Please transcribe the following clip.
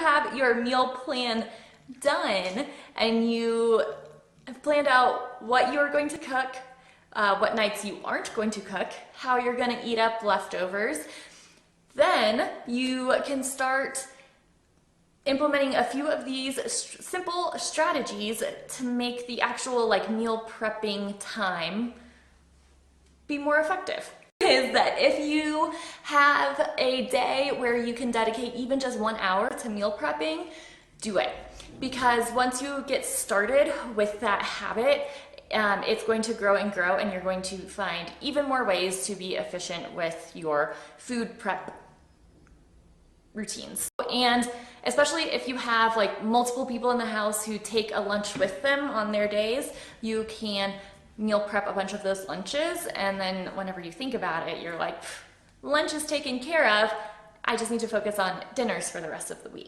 have your meal plan done and you have planned out what you're going to cook, what nights you aren't going to cook, how you're going to eat up leftovers, then you can start implementing a few of these simple strategies to make the actual meal prepping time be more effective. Is that if you have a day where you can dedicate even just 1 hour to meal prepping, do it. Because once you get started with that habit, it's going to grow and grow, and you're going to find even more ways to be efficient with your food prep routines. And especially if you have multiple people in the house who take a lunch with them on their days, you can meal prep a bunch of those lunches, and then whenever you think about it, you're like, lunch is taken care of, I just need to focus on dinners for the rest of the week.